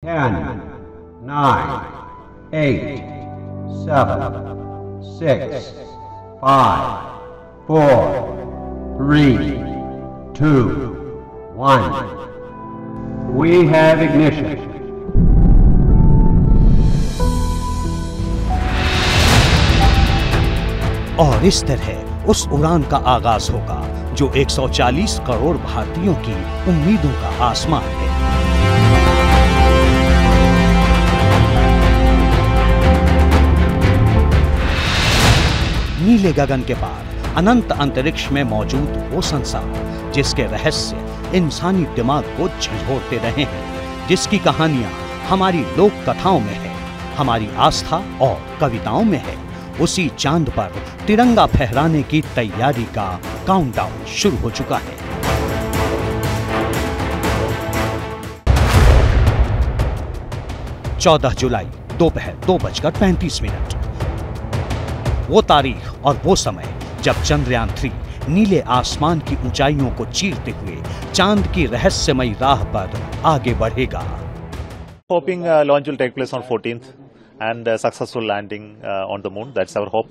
10, 9, 8, 7, 6, 5, 4, 3, 2, 1. We have ignition. और इस तरह उस उड़ान का आगाज होगा जो 140 करोड़ भारतीयों की उम्मीदों का आसमान है। नीले गगन के पार अनंत अंतरिक्ष में मौजूद वो संसार जिसके रहस्य इंसानी दिमाग को झंझोड़ते रहे हैं, जिसकी कहानियां हमारी लोक कथाओं में है, हमारी आस्था और कविताओं में है, उसी चांद पर तिरंगा फहराने की तैयारी का काउंटडाउन शुरू हो चुका है। चौदह जुलाई दोपहर 2:35। वो तारीख और वो समय जब चंद्रयान 3 नीले आसमान की ऊंचाइयों को चीरते हुए चांद की रहस्यमयी राह पर आगे बढ़ेगा। Hoping launch will take place on 14th and successful landing on the moon. That's our hope.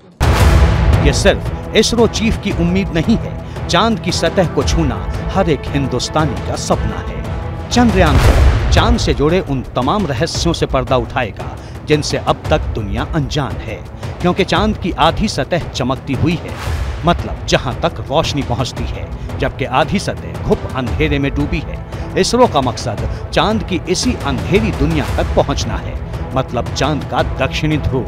ये सिर्फ इसरो चीफ की उम्मीद नहीं है, चांद की सतह को छूना हर एक हिंदुस्तानी का सपना है। चंद्रयान 3 चांद से जुड़े उन तमाम रहस्यों से पर्दा उठाएगा जिनसे अब तक दुनिया अनजान है, क्योंकि चांद की आधी सतह चमकती हुई है, मतलब जहां तक रोशनी पहुंचती है, जबकि आधी सतह घुप अंधेरे में डूबी है। इसरो का मकसद चांद की इसी अंधेरी दुनिया तक पहुंचना है, मतलब चांद का दक्षिणी ध्रुव।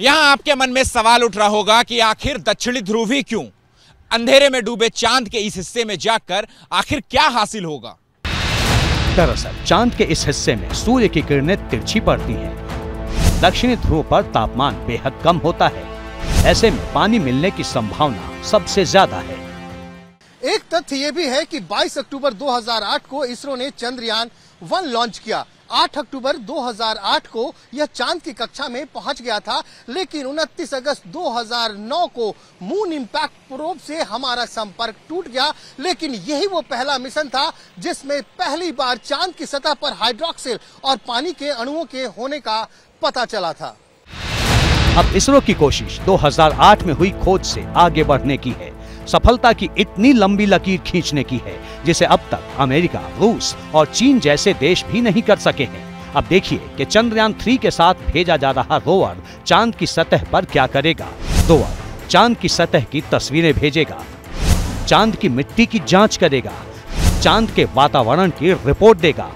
यहां आपके मन में सवाल उठ रहा होगा कि आखिर दक्षिणी ध्रुव ही क्यों? अंधेरे में डूबे चांद के इस हिस्से में जाकर आखिर क्या हासिल होगा? दरअसल चांद के इस हिस्से में सूर्य की किरणें तिरछी पड़ती हैं। दक्षिणी ध्रुव पर तापमान बेहद कम होता है, ऐसे में पानी मिलने की संभावना सबसे ज्यादा है। एक तथ्य ये भी है कि 22 अक्टूबर 2008 को इसरो ने चंद्रयान 1 लॉन्च किया। 8 अक्टूबर 2008 को यह चांद की कक्षा में पहुंच गया था, लेकिन 29 अगस्त 2009 को मून इंपैक्ट प्रोब से हमारा संपर्क टूट गया। लेकिन यही वो पहला मिशन था जिसमें पहली बार चांद की सतह पर हाइड्रोक्सिल और पानी के अणुओं के होने का पता चला था। अब इसरो की कोशिश 2008 में हुई खोज से आगे बढ़ने की है, सफलता की इतनी लंबी लकीर खींचने की है जिसे अब तक अमेरिका, रूस और चीन जैसे देश भी नहीं कर सके हैं। अब देखिए कि चंद्रयान 3 के साथ भेजा जा रहा रोवर चांद की सतह पर क्या करेगा। रोवर चांद की सतह की तस्वीरें भेजेगा, चांद की मिट्टी की जांच करेगा, चांद के वातावरण की रिपोर्ट देगा,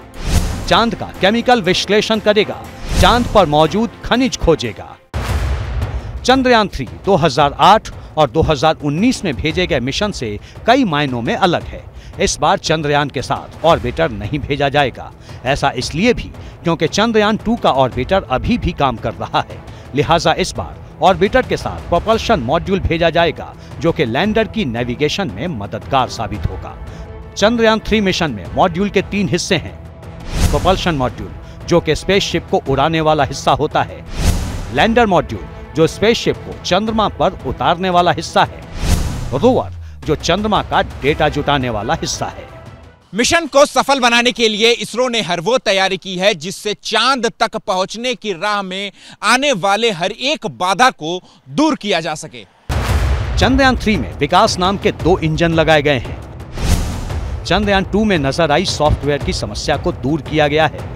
चांद का केमिकल विश्लेषण करेगा, चांद पर मौजूद खनिज खोजेगा। चंद्रयान 3 2008 और 2019 में भेजे गए मिशन से कई मायनों में अलग है। इस बार चंद्रयान के साथ ऑर्बिटर नहीं भेजा जाएगा। ऐसा इसलिए भी क्योंकि चंद्रयान 2 का ऑर्बिटर अभी भी काम कर रहा है, लिहाजा इस बार ऑर्बिटर के साथ प्रोपल्शन मॉड्यूल भेजा जाएगा जो कि लैंडर की नेविगेशन में मददगार साबित होगा। चंद्रयान 3 मिशन में मॉड्यूल के 3 हिस्से हैं। प्रोपल्शन मॉड्यूल जो कि स्पेसशिप को उड़ाने वाला हिस्सा होता है, लैंडर मॉड्यूल जो स्पेसशिप को चंद्रमा पर उतारने वाला हिस्सा है, रोवर जो चंद्रमा का डेटा जुटाने वाला हिस्सा है। मिशन को सफल बनाने के लिए इसरो ने हर वो तैयारी की है जिससे चांद तक पहुंचने की राह में आने वाले हर एक बाधा को दूर किया जा सके। चंद्रयान 3 में विकास नाम के 2 इंजन लगाए गए हैं। चंद्रयान 2 में नजर आई सॉफ्टवेयर की समस्या को दूर किया गया है।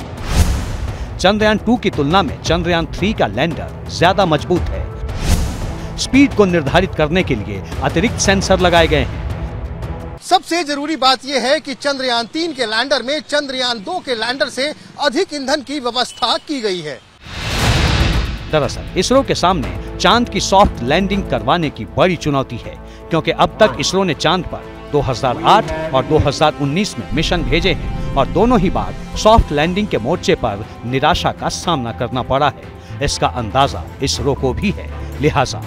चंद्रयान 2 की तुलना में चंद्रयान 3 का लैंडर ज्यादा मजबूत है। स्पीड को निर्धारित करने के लिए अतिरिक्त सेंसर लगाए गए हैं। सबसे जरूरी बात यह है कि चंद्रयान 3 के लैंडर में चंद्रयान 2 के लैंडर से अधिक ईंधन की व्यवस्था की गई है। दरअसल इसरो के सामने चांद की सॉफ्ट लैंडिंग करवाने की बड़ी चुनौती है, क्योंकि अब तक इसरो ने चांद पर 2008 और 2019 में मिशन भेजे हैं और दोनों ही बार सॉफ्ट लैंडिंग के मोर्चे पर निराशा का सामना करना पड़ा है। इसका अंदाजा इसरो को भी है, लिहाजा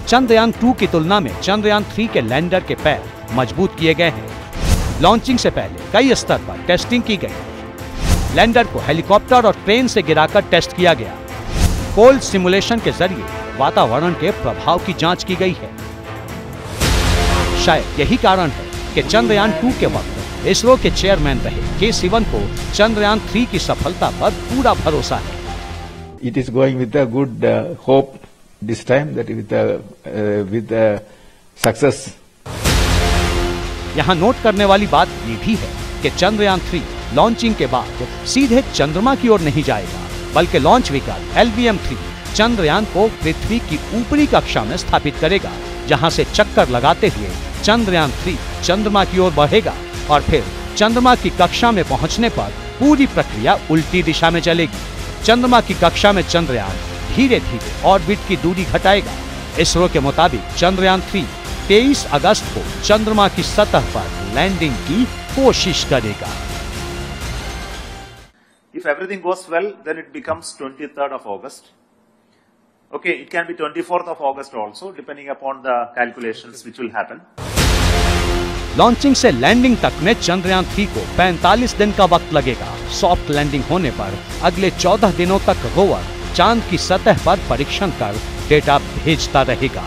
चंद्रयान 2 की तुलना में चंद्रयान 3 के लैंडर के पैर मजबूत किए गए हैं। लॉन्चिंग से पहले कई स्तर पर टेस्टिंग की गई। लैंडर को हेलीकॉप्टर और ट्रेन से गिराकर टेस्ट किया गया। कोल्ड सिमुलेशन के जरिए वातावरण के प्रभाव की जांच की गई है। शायद यही कारण है कि चंद्रयान 2 के वक्त इसरो के चेयरमैन रहे के सिवन को चंद्रयान 3 की सफलता पर पूरा भरोसा है। It is going with a good hope this time that with success. यहाँ नोट करने वाली बात ये भी है कि चंद्रयान 3 लॉन्चिंग के बाद सीधे चंद्रमा की ओर नहीं जाएगा, बल्कि लॉन्च व्हीकल LVM-3 चंद्रयान को पृथ्वी की ऊपरी कक्षा में स्थापित करेगा, जहां से चक्कर लगाते हुए चंद्रयान 3 चंद्रमा की ओर बढ़ेगा और फिर चंद्रमा की कक्षा में पहुंचने पर पूरी प्रक्रिया उल्टी दिशा में चलेगी। चंद्रमा की कक्षा में चंद्रयान धीरे धीरे ऑर्बिट की दूरी घटाएगा। इसरो के मुताबिक चंद्रयान 3 23 अगस्त को चंद्रमा की सतह पर लैंडिंग की कोशिश करेगा। If everything goes well, then it becomes 23rd of August. Okay, it can be 24th of August also, depending upon the calculations which will happen. Launching से लैंडिंग तक में चंद्रयान 3 को 45 दिन का वक्त लगेगा। सॉफ्ट लैंडिंग होने पर अगले 14 दिनों तक रोवर चांद की सतह पर परीक्षण कर डेटा भेजता रहेगा।